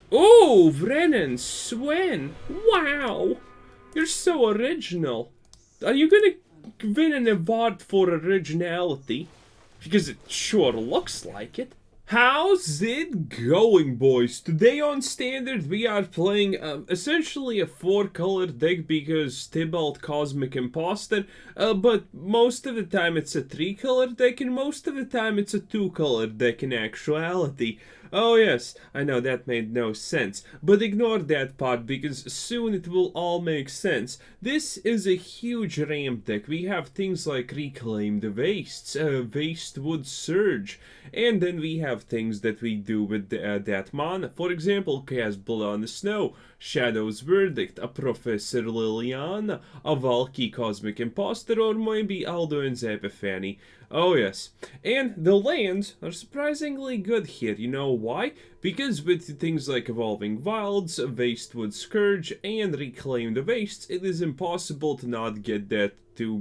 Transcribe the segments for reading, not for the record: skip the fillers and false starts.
Oh, Brennan, Swen! Wow! You're so original. Are you gonna win an award for originality? Because it sure looks like it. How's it going, boys? Today on Standard we are playing essentially a 4-color deck because Tybalt Cosmic Imposter, but most of the time it's a 3-color deck and most of the time it's a 2-color deck in actuality. Oh yes, I know that made no sense, but ignore that part because soon it will all make sense. This is a huge ramp deck. We have things like Reclaim the Wastes, Wastewood Surge, and then we have things that we do with that mana. For example, Cast Blood on the Snow, Shadow's Verdict, a Professor Liliana, a Valky Cosmic Imposter, or maybe Alduin's Epiphany. Oh yes, and the lands are surprisingly good here. You know why? Because with things like Evolving Wilds, Wastewood Scourge, and Reclaim the Wastes, it is impossible to not get that to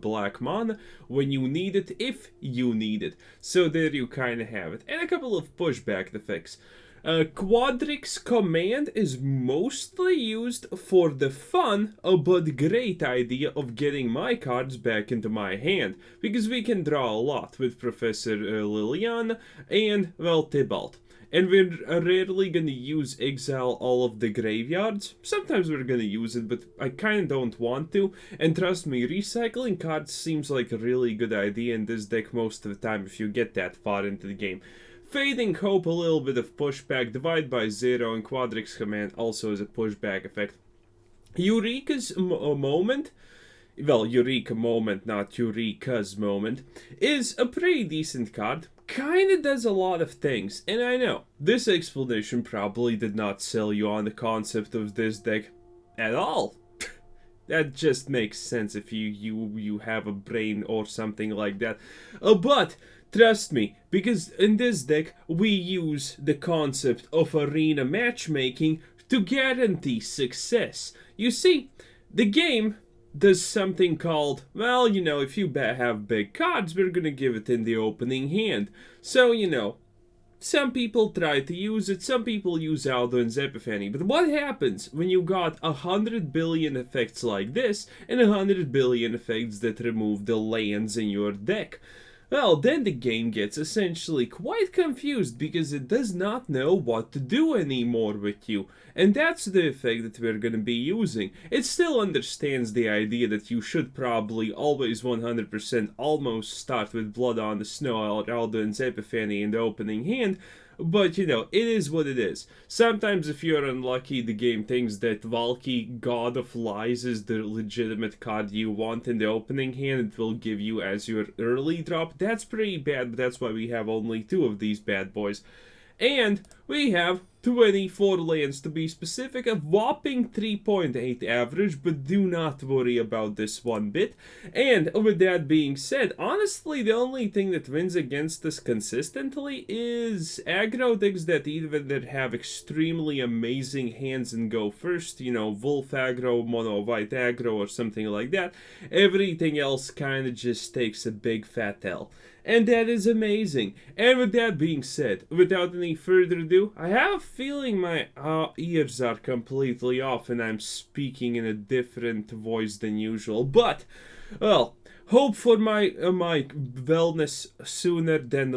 black mana when you need it, if you need it. So there you kind of have it. And a couple of pushback effects. Quadrix command is mostly used for the fun but great idea of getting my cards back into my hand, because we can draw a lot with Professor Liliana and, well, Tybalt. And we're rarely gonna use exile all of the graveyards. Sometimes we're gonna use it, but I kinda don't want to. And trust me, recycling cards seems like a really good idea in this deck most of the time if you get that far into the game. Fading Hope, a little bit of pushback, Divide by Zero, and Quadrix Command also is a pushback effect. Eureka's Moment, well, Eureka Moment, not Eureka's Moment, is a pretty decent card. Kinda does a lot of things, and I know, this explanation probably did not sell you on the concept of this deck at all. That just makes sense if you have a brain or something like that. But trust me, because in this deck we use the concept of arena matchmaking to guarantee success. You see, the game does something called, well, you know, if you have big cards, we're gonna give it in the opening hand. So, you know, some people try to use it, some people use Alduin's Epiphany, but what happens when you got 100 billion effects like this and 100 billion effects that remove the lands in your deck? Well, then the game gets essentially quite confused because it does not know what to do anymore with you. And that's the effect that we're gonna be using. It still understands the idea that you should probably always 100% almost start with Blood on the Snow or Alduin's Epiphany in the opening hand, but, you know, it is what it is. Sometimes if you're unlucky, the game thinks that Valky, God of Lies, is the legitimate card you want in the opening hand. It will give you as your early drop. That's pretty bad, but that's why we have only 2 of these bad boys. And we have 24 lands to be specific, a whopping 3.8 average, but do not worry about this one bit. And with that being said, honestly, the only thing that wins against us consistently is aggro decks that either have extremely amazing hands and go first, you know, Wolf aggro, Mono White aggro, or something like that. Everything else kind of just takes a big fat L. And that is amazing. And with that being said, without any further ado, I have a feeling my ears are completely off and I'm speaking in a different voice than usual. But, well, hope for my wellness sooner than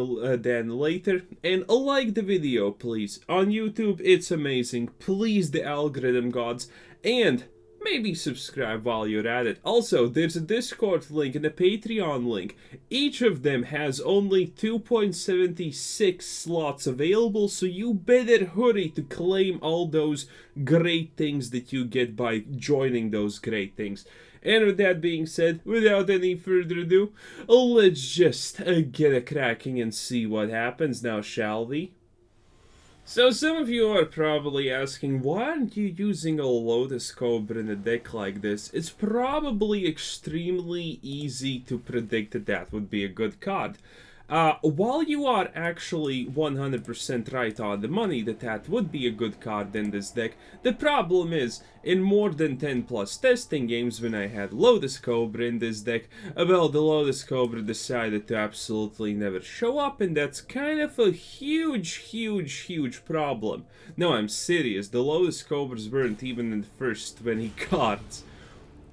later. And like the video, please. On YouTube, it's amazing. Please, the algorithm gods. And maybe subscribe while you're at it. Also, there's a Discord link and a Patreon link. Each of them has only 2.76 slots available, so you better hurry to claim all those great things that you get by joining those great things. And with that being said, without any further ado, let's just get a cracking and see what happens now, shall we? So some of you are probably asking, why aren't you using a Lotus Cobra in a deck like this? It's probably extremely easy to predict that that would be a good card. While you are actually 100% right on the money that that would be a good card in this deck, the problem is, in more than 10 plus testing games when I had Lotus Cobra in this deck, well, the Lotus Cobra decided to absolutely never show up, and that's kind of a huge problem. No, I'm serious, the Lotus Cobras weren't even in the first 20 cards.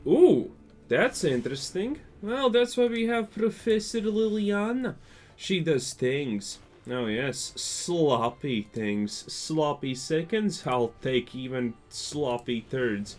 Ooh, that's interesting. Well, that's why we have Professor Liliana. She does things. Oh yes, sloppy things. Sloppy seconds? I'll take even sloppy thirds.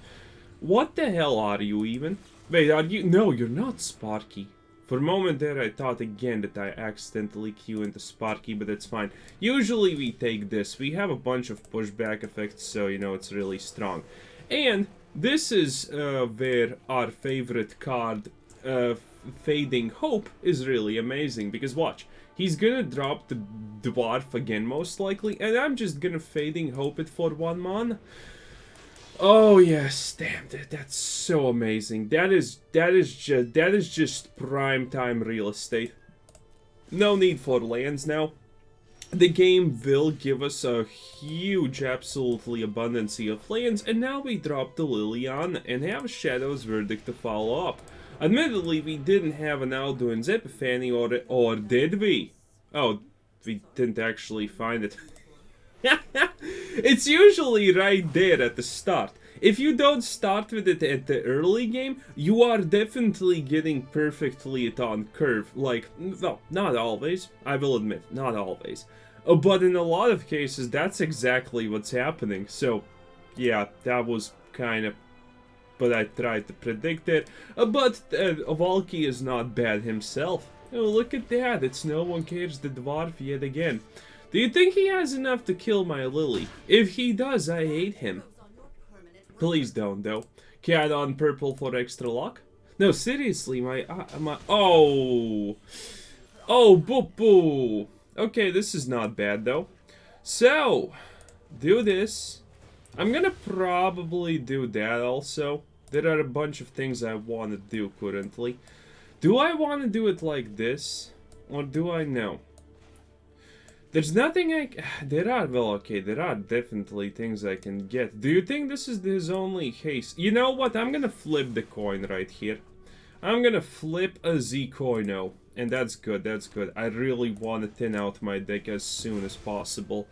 What the hell are you even? Wait, are you? No, you're not Sparky. For a moment there I thought again that I accidentally queue into Sparky, but it's fine. Usually we take this. We have a bunch of pushback effects, so you know it's really strong. And this is where our favorite card, Fading Hope, is really amazing, because watch, he's gonna drop the Dwarf again most likely, and I'm just gonna Fading Hope it for 1 mana. Oh yes, damn, that's so amazing. That is just prime time real estate. No need for lands now. The game will give us a huge, absolutely abundance of lands, and now we drop the Liliana and have Shadow's Verdict to follow up. Admittedly, we didn't have an Alduin's Epiphany, or did we? Oh, we didn't actually find it. It's usually right there at the start. If you don't start with it at the early game, you are definitely getting perfectly on curve. Like, well, not always, I will admit, not always. But in a lot of cases, that's exactly what's happening. So, yeah, that was kind of... But I tried to predict it. But Valky is not bad himself. Oh, look at that, it's No One Cares the Dwarf yet again. Do you think he has enough to kill my Lily? If he does, I hate him. Please don't, though. Cat on purple for extra luck? No, seriously, my... Oh! Oh, boo-boo! Okay, this is not bad, though. So, do this. I'm gonna probably do that also. There are a bunch of things I want to do currently. Do I want to do it like this? Or do I know? There's nothing there are, well, okay, there are definitely things I can get. Do you think this is his only haste? You know what? I'm gonna flip the coin right here. I'm gonna flip a Z-Coino. And that's good, that's good. I really want to thin out my deck as soon as possible.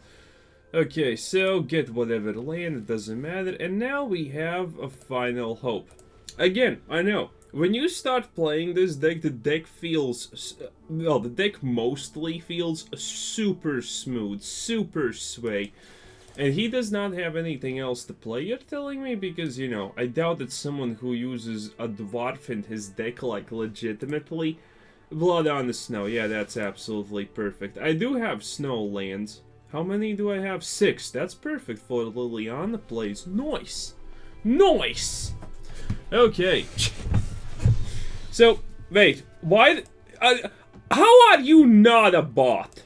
Okay, so get whatever land, it doesn't matter. And now we have a Final Hope. Again, I know. When you start playing this deck, the deck feels... Well, the deck mostly feels super smooth, super sway. And he does not have anything else to play, you're telling me? Because, you know, I doubt that someone who uses a Dwarf in his deck, like, legitimately... Blood on the Snow, yeah, that's absolutely perfect. I do have snow lands. How many do I have? 6. That's perfect for Liliana plays. Nice! Nice! Okay. So, wait, why... how are you not a bot?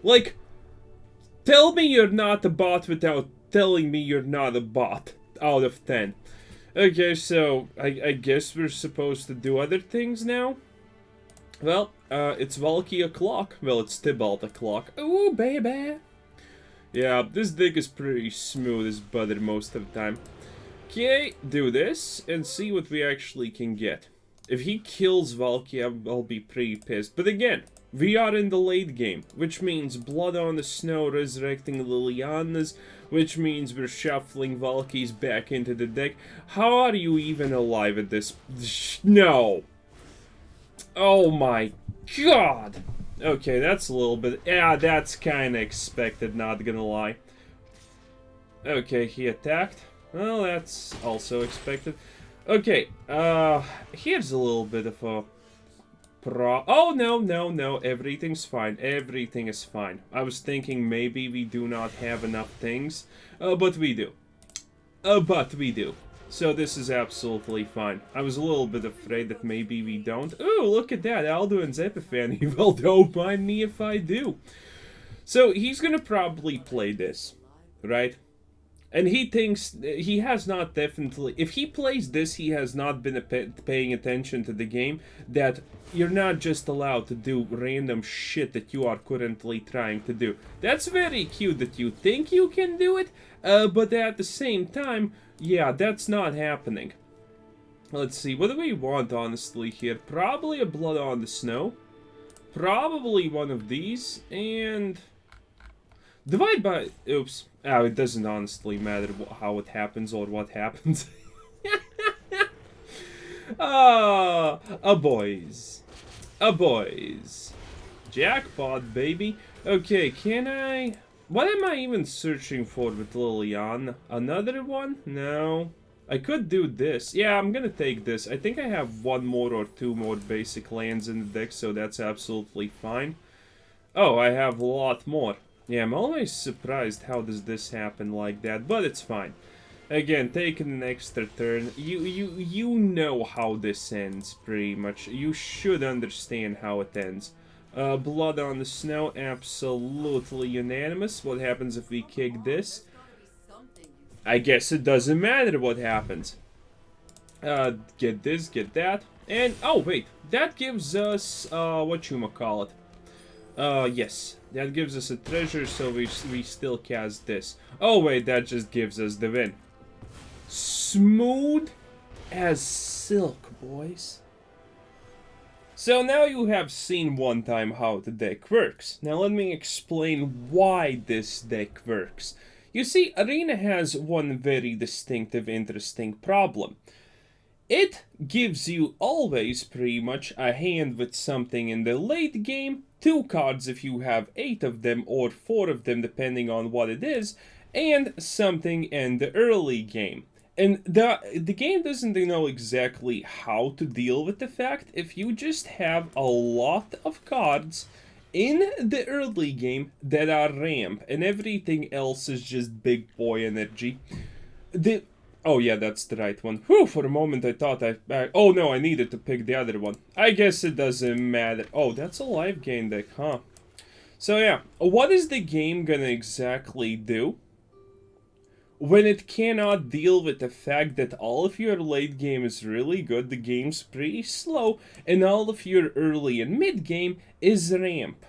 Like, tell me you're not a bot without telling me you're not a bot. Out of 10. Okay, so, I guess we're supposed to do other things now? Well, it's Valky o'clock. Well, it's Tybalt o'clock. Ooh, baby! Yeah, this deck is pretty smooth as butter most of the time. Okay, do this, and see what we actually can get. If he kills Valky, I'll be pretty pissed. But again, we are in the late game, which means Blood on the Snow resurrecting Liliana's, which means we're shuffling Valky's back into the deck. How are you even alive at this? No! Oh my god! Okay, that's a little bit... Yeah, that's kinda expected, not gonna lie. Okay, he attacked. Well, that's also expected. Okay, here's a little bit of a... Oh, no, everything's fine. Everything is fine. I was thinking maybe we do not have enough things, but we do. But we do. So this is absolutely fine. I was a little bit afraid that maybe we don't. Ooh, look at that, Alduin's Epiphany. Well, don't mind me if I do. So he's gonna probably play this, right? And he thinks he has not definitely. If he plays this, he has not been paying attention to the game. That you're not just allowed to do random shit that you are currently trying to do. That's very cute that you think you can do it, but at the same time, yeah, that's not happening. Let's see, what do we want honestly here? Probably a Blood on the Snow. Probably one of these, and divide by... Oops. Oh, it doesn't honestly matter how it happens or what happens. Ah, a boys. A boys. Jackpot, baby. Okay, can I... What am I even searching for with Liliana? Another one? No. I could do this. Yeah, I'm gonna take this. I think I have one more or two more basic lands in the deck, so that's absolutely fine. Oh, I have a lot more. Yeah, I'm always surprised how does this happen like that, but it's fine. Again, taking an extra turn. You know how this ends, pretty much. You should understand how it ends. Blood on the Snow, absolutely unanimous. What happens if we kick this? I guess it doesn't matter what happens. Get this, get that. And, oh wait, that gives us, whatchamacallit. Yes, that gives us a treasure, so we still cast this. Oh wait, that just gives us the win. Smooth as silk, boys. So now you have seen one time how the deck works. Now let me explain why this deck works. You see, Arena has one very distinctive, interesting problem. It gives you always pretty much a hand with something in the late game, 2 cards if you have 8 of them, or 4 of them depending on what it is, and something in the early game. And the game doesn't know exactly how to deal with the fact if you just have a lot of cards in the early game that are ramp, and everything else is just big boy energy. Oh yeah, that's the right one. Whew, for a moment I thought oh no, I needed to pick the other one. I guess it doesn't matter. Oh, that's a live game deck, huh? So yeah, what is the game gonna exactly do when it cannot deal with the fact that all of your late game is really good, the game's pretty slow, and all of your early and mid game is ramp?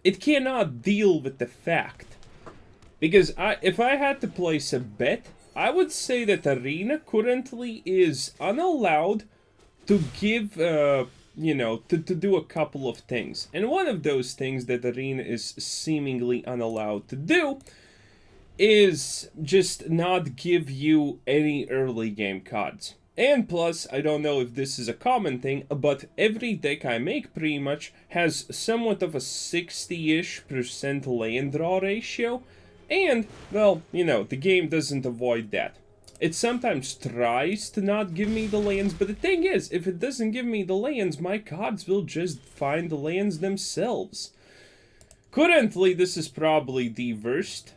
It cannot deal with the fact. Because if I had to place a bet, I would say that Arena currently is unallowed to give, you know, to do a couple of things. And one of those things that Arena is seemingly unallowed to do is just not give you any early game cards. And plus, I don't know if this is a common thing, but every deck I make pretty much has somewhat of a 60-ish% land draw ratio. And, well, you know, the game doesn't avoid that. It sometimes tries to not give me the lands, but the thing is, if it doesn't give me the lands, my cards will just find the lands themselves. Currently, this is probably the worst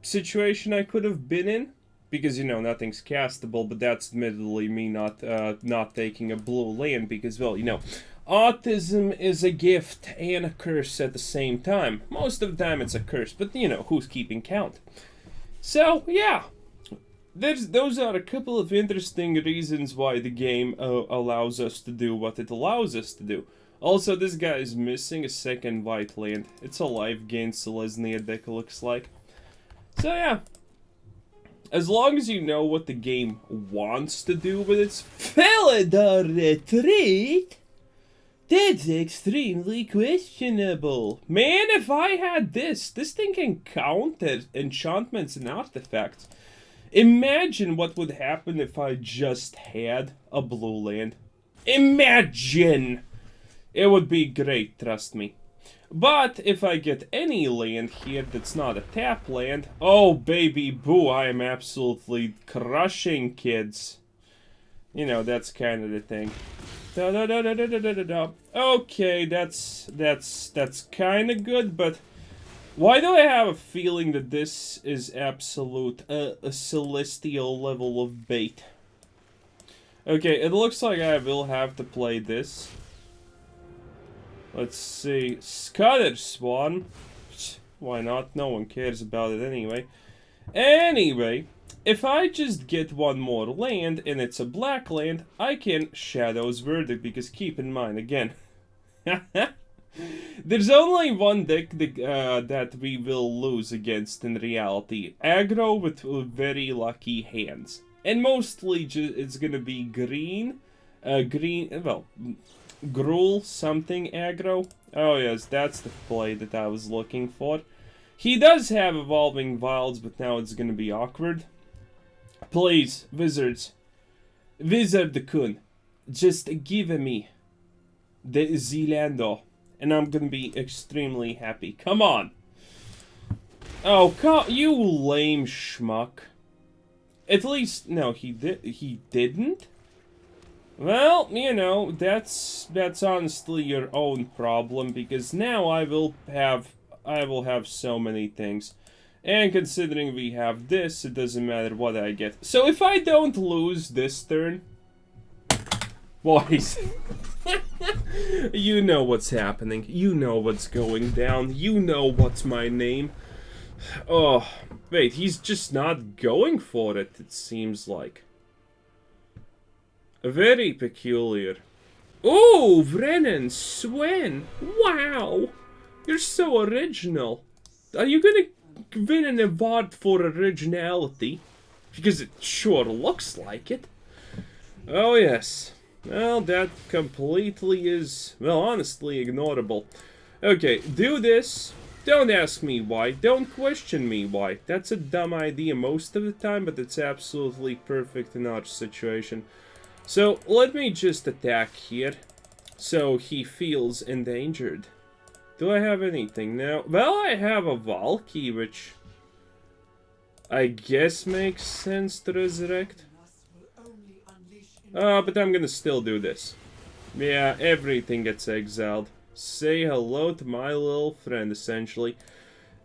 situation I could have been in, because, you know, nothing's castable, but that's admittedly me not taking a blue land, because, well, you know, autism is a gift and a curse at the same time. Most of the time it's a curse, but, you know, who's keeping count? So, yeah, those are a couple of interesting reasons why the game allows us to do what it allows us to do. Also, this guy is missing a second white land. It's a live gain Selesnya deck, looks like. So yeah, as long as you know what the game wants to do with its Felidar retreat, that's extremely questionable. Man, if I had this thing can counter enchantments and artifacts. Imagine what would happen if I just had a blue land. Imagine! It would be great, trust me. But if I get any land here that's not a tap land, oh baby boo, I am absolutely crushing kids. You know, that's kind of the thing. Da da da da da da da da. Okay, that's kind of good, but why do I have a feeling that this is absolute a celestial level of bait? Okay, it looks like I will have to play this. Let's see, Scudder Swan. Why not? No one cares about it anyway. Anyway, if I just get one more land and it's a black land, I can Shadow's Verdict, because keep in mind, again, there's only one deck that we will lose against in reality. Aggro with very lucky hands. And mostly it's gonna be green, Gruul something aggro. Oh yes, that's the play that I was looking for. He does have Evolving Wilds, but now it's gonna be awkward. Please, Wizards. Wizard-kun, just give me the Zilando, and I'm gonna be extremely happy. Come on. Oh, you lame schmuck. At least, no, he didn't? Well, you know, that's honestly your own problem, because now I will have so many things. And considering we have this, it doesn't matter what I get. So if I don't lose this turn, boys, you know what's happening. You know what's going down. You know what's my name. Oh, wait, he's just not going for it, it seems like. Very peculiar. Oh, Brennan, Swen, wow, you're so original. Are you gonna win an award for originality? Because it sure looks like it. Oh yes. Well, that completely is, well, honestly ignorable. Okay, do this. Don't ask me why. Don't question me why. That's a dumb idea most of the time, but it's absolutely perfect in our situation. So, let me just attack here, so he feels endangered. Do I have anything now? Well, I have a Valky, which I guess makes sense to resurrect. But I'm gonna still do this. Yeah, everything gets exiled. Say hello to my little friend, essentially.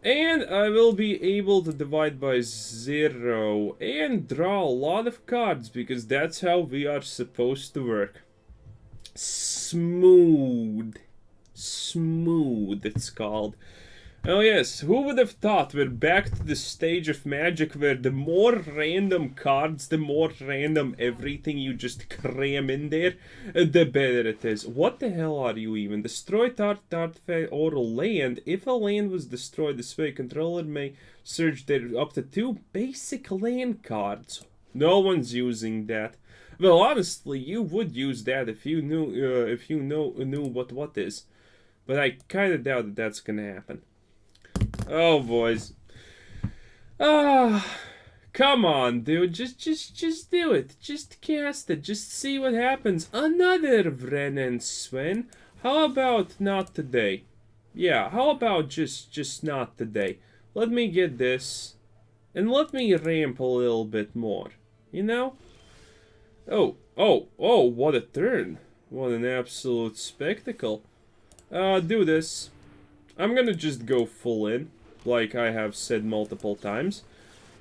And I will be able to divide by 0 and draw a lot of cards, because that's how we are supposed to work. Smooth. Smooth, it's called. Oh yes, who would have thought we're back to the stage of Magic where the more random cards, the more random everything you just cram in there, the better it is. What the hell are you even? Destroy target artifact or land. If a land was destroyed this way, controller may search their up to 2 basic land cards. No one's using that. Well, honestly, you would use that if you knew what is. But I kind of doubt that that's gonna happen. Oh, boys. Come on, dude. Just do it. Just cast it. Just see what happens. Another Brennan Sven. How about not today? Yeah, how about just not today? Let me get this. And let me ramp a little bit more. You know? Oh, what a turn. What an absolute spectacle. Do this. I'm gonna just go full in, like I have said multiple times.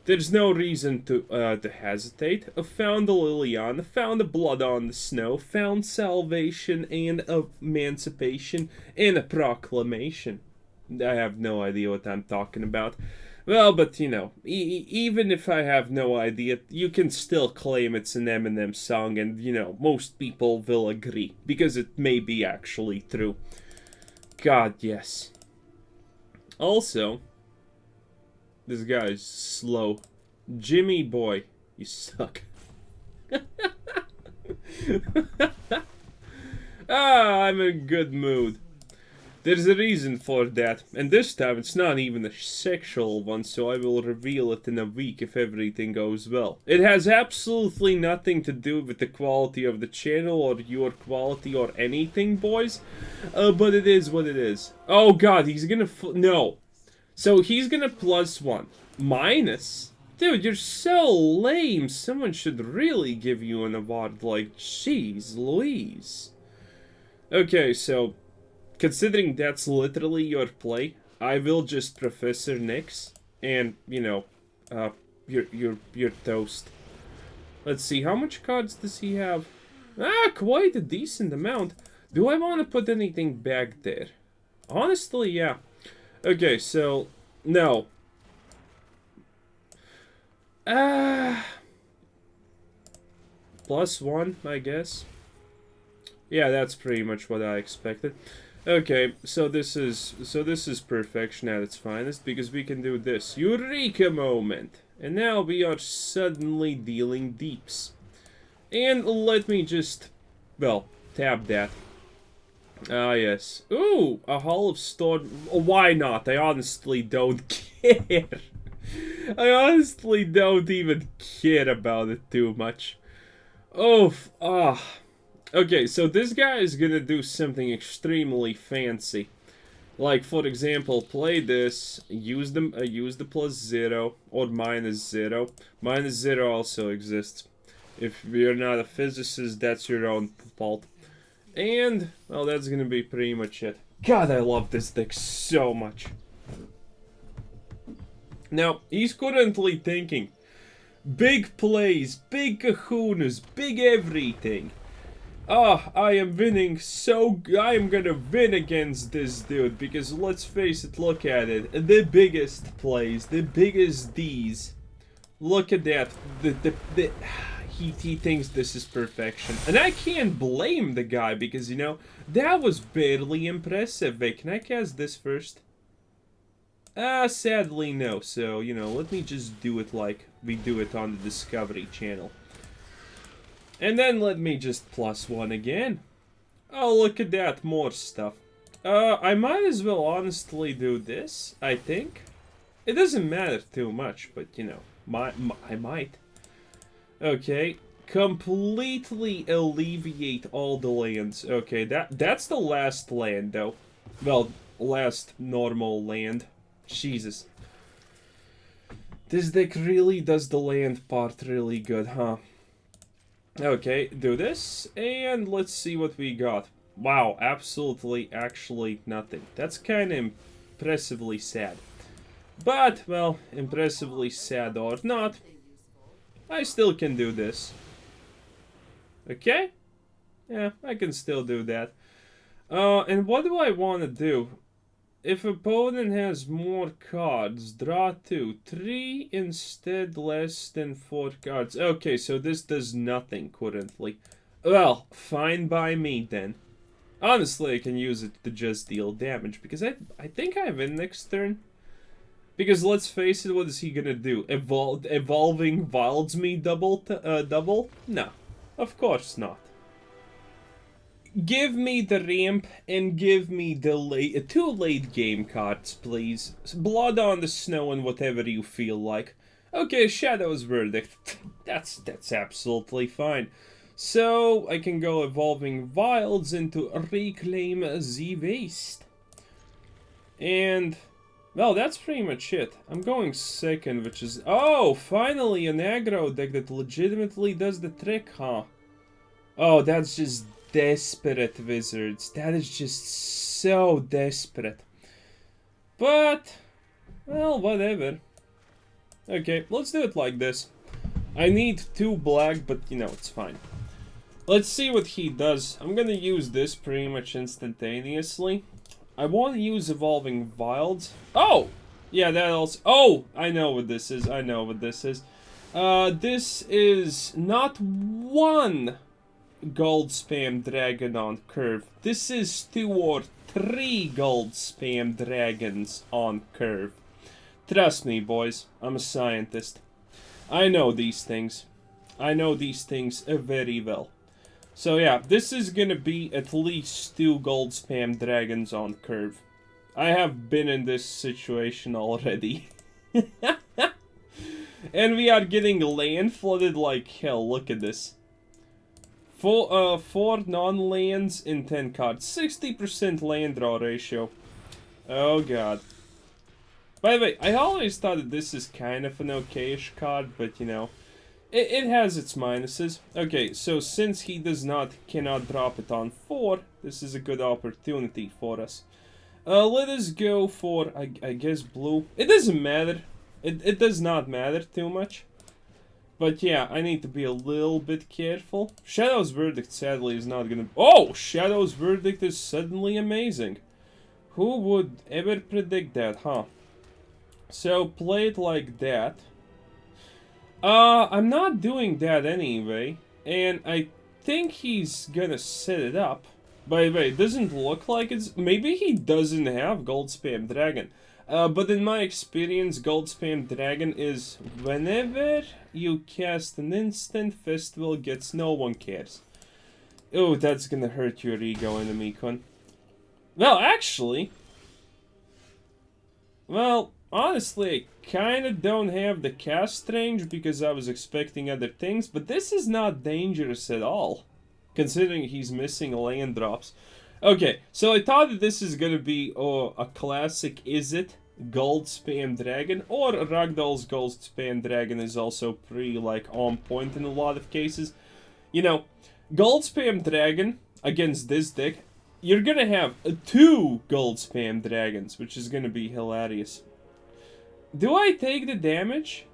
There's no reason to hesitate. I found a Liliana, found a Blood on the Snow, found salvation and emancipation and a proclamation. I have no idea what I'm talking about. Well, but you know, even if I have no idea, you can still claim it's an Eminem song, and you know, most people will agree, because it may be actually true. God, yes. Also, this guy's slow. Jimmy boy, you suck. I'm in a good mood. There's a reason for that, and this time it's not even a sexual one, so I will reveal it in a week if everything goes well. It has absolutely nothing to do with the quality of the channel or your quality or anything, boys, but it is what it is. Oh god, he's gonna no. So he's gonna +1. Minus? Dude, you're so lame. Someone should really give you an award, like, jeez Louise. Okay, so considering that's literally your play, I will just Professor Nyx, and, you know, you're toast. Let's see, how much cards does he have? Quite a decent amount. Do I want to put anything back there? Honestly, yeah. Okay, so, no. +1, I guess. Yeah, that's pretty much what I expected. Okay, so this is perfection at its finest, because we can do this. Eureka moment! And now we are suddenly dealing deeps. And let me just, well, tap that. Ah, yes. Ooh, a Hall of Storm. Why not? I honestly don't care. I honestly don't even care about it too much. Oh, okay, so this guy is gonna do something extremely fancy. Like, for example, play this, use the +0 or -0. -0 also exists. If you're not a physicist, that's your own fault. And, well, that's gonna be pretty much it. God, I love this deck so much. Now, he's currently thinking, big plays, big kahunas, big everything. I am winning I am gonna win against this dude, because let's face it, look at it. The biggest plays, the biggest D's. Look at that. He thinks this is perfection. And I can't blame the guy, because, you know, that was barely impressive. Wait, can I cast this first? Sadly no. So, you know, let me just do it like we do it on the Discovery Channel. And then let me just +1 again. Oh, look at that, more stuff. I might as well honestly do this, I think. It doesn't matter too much, but, you know, I might. Okay, completely alleviate all the lands. Okay, that's the last land, though. Well, last normal land. Jesus. This deck really does the land part really good, huh? Okay, do this, and let's see what we got. Wow, actually nothing. That's kind of impressively sad. But, well, impressively sad or not, I still can do this. Okay? Yeah, I can still do that. And what do I want to do? If opponent has more cards, draw 2. 3 instead, less than 4 cards. Okay, so this does nothing currently. Well, fine by me then. Honestly, I can use it to just deal damage, because I think I win next turn. Because let's face it, what is he gonna do? Evolving Wilds me double? No, of course not. Give me the ramp and give me the 2 late game cards, please. Blood on the Snow and whatever you feel like. Okay, Shadow's Verdict. That's absolutely fine. So I can go Evolving Wilds into Reclaim the Waste. And, well, that's pretty much it. I'm going second, which is... Oh, finally an aggro deck that legitimately does the trick, huh? Oh, that's just desperate, Wizards. That is just so desperate. But, well, whatever. Okay, let's do it like this. I need 2 black, but, you know, it's fine. Let's see what he does. I'm gonna use this pretty much instantaneously. I want to use Evolving Wilds. Oh! Yeah, that also... Oh! I know what this is. This is not 1 gold spam dragon on curve. This is 2 or 3 gold spam dragons on curve. Trust me, boys. I'm a scientist. I know these things. I know these things very well. So yeah, this is gonna be at least 2 gold spam dragons on curve. I have been in this situation already. And we are getting land flooded like hell. Look at this. 4 non-lands in 10 cards. 60% land draw ratio. Oh god. By the way, I always thought that this is kind of an okayish card, but you know, it has its minuses. Okay, so since he cannot drop it on 4, this is a good opportunity for us. Let us go for, I guess, blue. It doesn't matter. It does not matter too much. But yeah, I need to be a little bit careful. Shadow's Verdict, sadly, is not gonna... Oh! Shadow's Verdict is suddenly amazing. Who would ever predict that, huh? So, play it like that. I'm not doing that anyway. And I think he's gonna set it up. By the way, it doesn't look like it's... Maybe he doesn't have Gold Spam Dragon. But in my experience, Gold Spam Dragon is whenever you cast an instant, Festival gets no one cares. Oh, that's gonna hurt your ego, Enemy-kun. Well, actually... Well, honestly, I kinda don't have the cast range because I was expecting other things, but this is not dangerous at all, considering he's missing land drops. Okay, so I thought that this is gonna be a classic Is It Gold Spam Dragon, or Ragdoll's Gold Spam Dragon is also pretty, like, on point in a lot of cases. You know, Gold Spam Dragon against this deck, you're gonna have 2 Gold Spam Dragons, which is gonna be hilarious. Do I take the damage?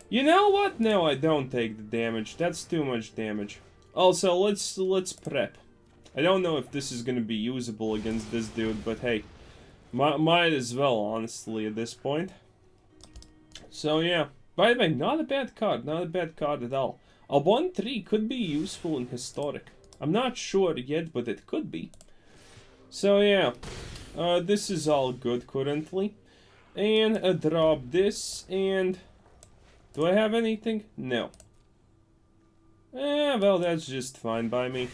You know what? No, I don't take the damage. That's too much damage. Also, let's prep. I don't know if this is gonna be usable against this dude, but hey, might as well, honestly, at this point. So yeah. By the way, not a bad card. Not a bad card at all. A 1/3 could be useful in Historic. I'm not sure yet, but it could be. So yeah, this is all good currently. And drop this, and... Do I have anything? No. Well, that's just fine by me.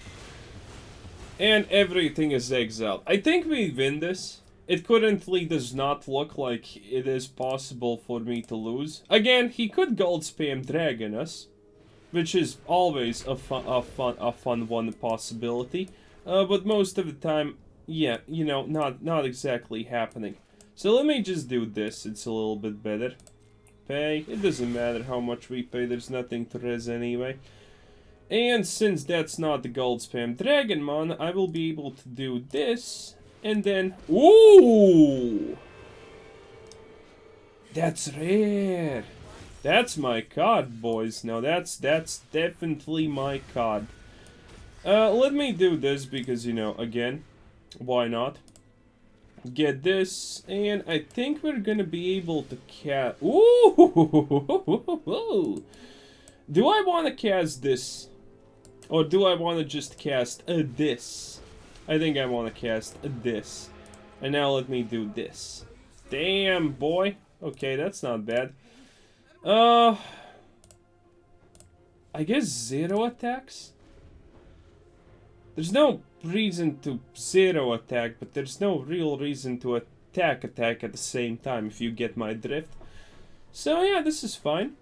And everything is exiled. I think we win this. It currently does not look like it is possible for me to lose. Again, he could Gold Spam Dragon us, which is always a fun one possibility. But most of the time, yeah, you know, not exactly happening. So let me just do this, it's a little bit better. Pay, it doesn't matter how much we pay, there's nothing to res anyway. And since that's not the Gold Spam Dragonmon, I will be able to do this, and then... Ooh! That's rare! That's my card, boys. Now that's definitely my card. Let me do this because, you know, again, why not? Get this, and I think we're gonna be able to cast... Ooh! Do I want to cast this? Or do I want to just cast this? I think I want to cast this. And now let me do this. Damn, boy. Okay, that's not bad. I guess 0 attacks? There's no reason to 0 attack, but there's no real reason to attack at the same time, if you get my drift. So yeah, this is fine.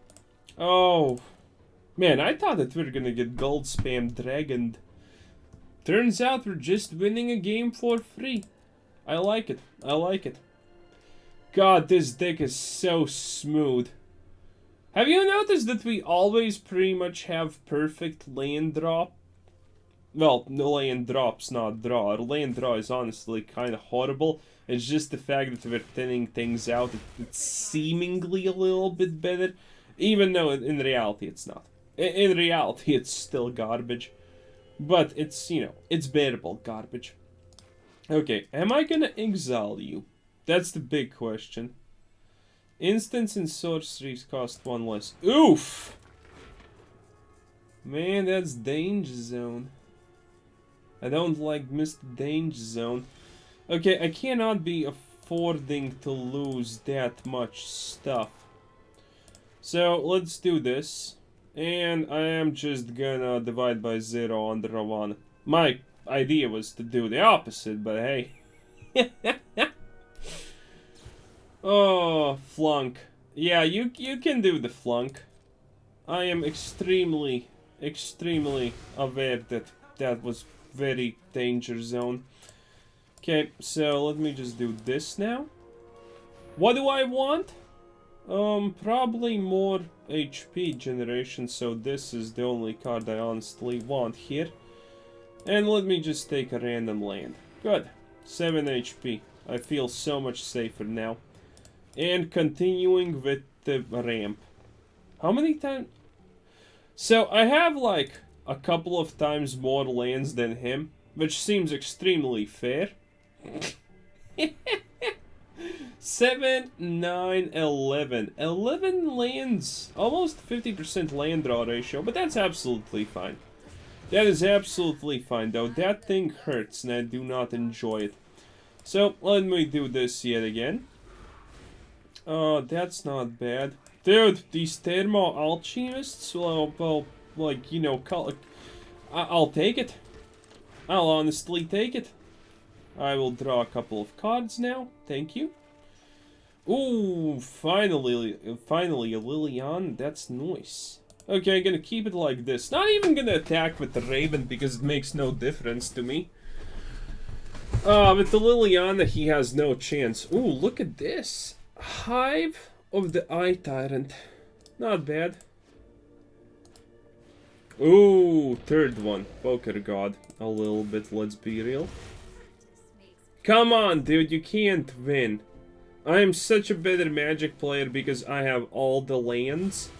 Oh, man, I thought that we were gonna get Gold Spam Dragoned. Turns out we're just winning a game for free. I like it. I like it. God, this deck is so smooth. Have you noticed that we always pretty much have perfect land drop? Well, no land drops, not draw. Land draw is honestly kind of horrible. It's just the fact that we're thinning things out. It's seemingly a little bit better. Even though in reality it's not. In reality it's still garbage. But it's, you know, it's bearable garbage. Okay, am I gonna exile you? That's the big question. Instants and sorceries cost 1 less. Oof! Man, that's Danger Zone. I don't like Mr. Danger Zone. Okay, I cannot be affording to lose that much stuff. So, let's do this. And I am just gonna divide by 0 on the Ravana. My idea was to do the opposite, but hey. Oh, flunk. Yeah, you can do the flunk. I am extremely aware that that was very danger zone. Okay, so let me just do this now. What do I want? Probably more HP generation, so this is the only card I honestly want here. And let me just take a random land. Good. 7 HP. I feel so much safer now. And continuing with the ramp. How many times? So I have like a couple of times more lands than him, which seems extremely fair. 7, 9, 11. 11 lands, almost 50% land draw ratio, but that's absolutely fine. That is absolutely fine, though. That thing hurts, and I do not enjoy it. So, let me do this yet again. That's not bad. Dude, these thermo alchemists, well, like, you know, I'll take it. I'll honestly take it. I will draw a couple of cards now. Thank you. Ooh, finally a Lilian. That's nice. Okay, I'm gonna keep it like this. Not even gonna attack with the Raven because it makes no difference to me. With the Liliana, he has no chance. Ooh, look at this. Hive of the Eye Tyrant. Not bad. Ooh, third one. Poker God. A little bit, let's be real. Come on, dude, you can't win. I am such a better Magic player because I have all the lands.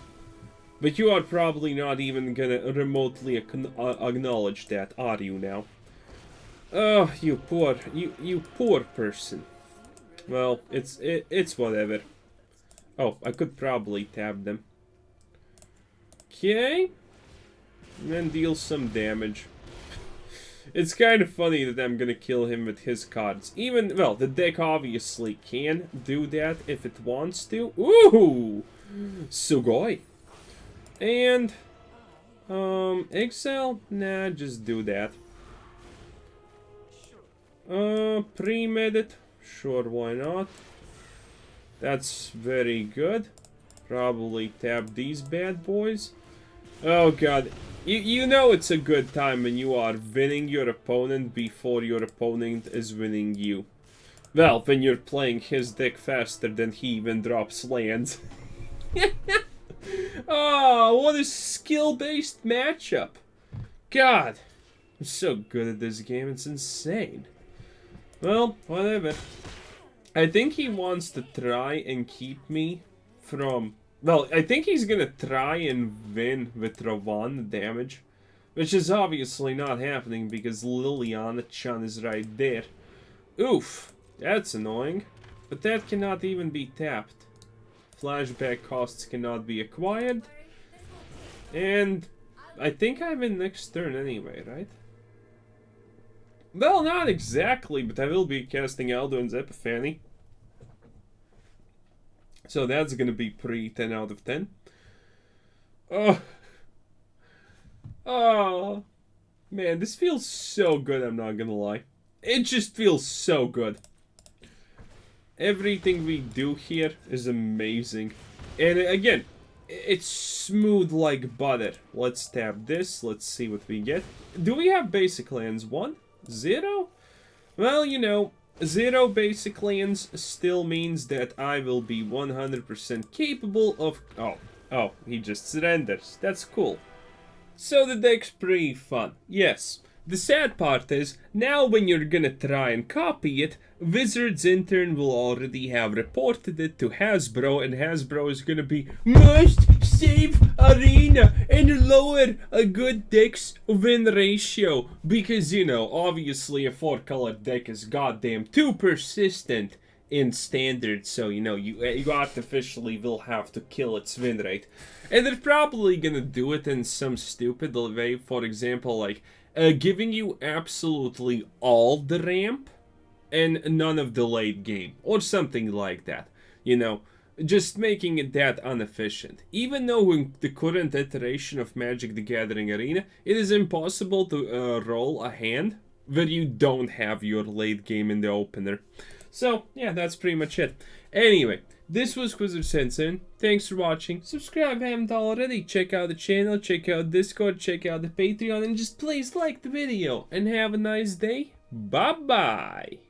But you are probably not even gonna remotely acknowledge that, are you now? Oh, you poor person. Well, it's whatever. Oh, I could probably tap them. Okay. And then deal some damage. It's kind of funny that I'm gonna kill him with his cards. Even, well, the deck obviously can do that if it wants to. Ooh! Sugoi. And, exile? Nah, just do that. Pre-medit? Sure, why not? That's very good. Probably tap these bad boys. Oh god. You know it's a good time when you are winning your opponent before your opponent is winning you. Well, when you're playing his deck faster than he even drops lands. Oh, what a skill-based matchup. God, I'm so good at this game, it's insane. Well, whatever. I think he wants to try and keep me from... Well, I think he's gonna try and win with Ravan damage. Which is obviously not happening because Liliana-chan is right there. Oof, that's annoying. But that cannot even be tapped. Flashback costs cannot be acquired. And I think I win next turn anyway, right? Well, not exactly, but I will be casting Alduin's Epiphany. So that's gonna be pretty 10 out of 10. Oh. Oh. Man, this feels so good, I'm not gonna lie. It just feels so good. Everything we do here is amazing. And again, it's smooth like butter. Let's tap this, let's see what we get. Do we have basic lands? 1? 0? Well, you know, 0 basic lands still means that I will be 100% capable of... Oh, he just surrenders. That's cool. So the deck's pretty fun. Yes. The sad part is, now when you're gonna try and copy it, Wizards in turn will already have reported it to Hasbro, and Hasbro is gonna be must save Arena and lower a good deck's win ratio. Because, you know, obviously a 4-color deck is goddamn too persistent in Standard, so, you know, you artificially will have to kill its win rate. And they're probably gonna do it in some stupid way, for example, like, giving you absolutely all the ramp and none of the late game, or something like that, you know, just making it that inefficient. Even though in the current iteration of Magic the Gathering Arena, it is impossible to roll a hand where you don't have your late game in the opener. So, yeah, that's pretty much it. Anyway, this was Wizard Sensei. Thanks for watching. Subscribe if you haven't already. Check out the channel, check out Discord, check out the Patreon, and just please like the video. And have a nice day. Bye-bye.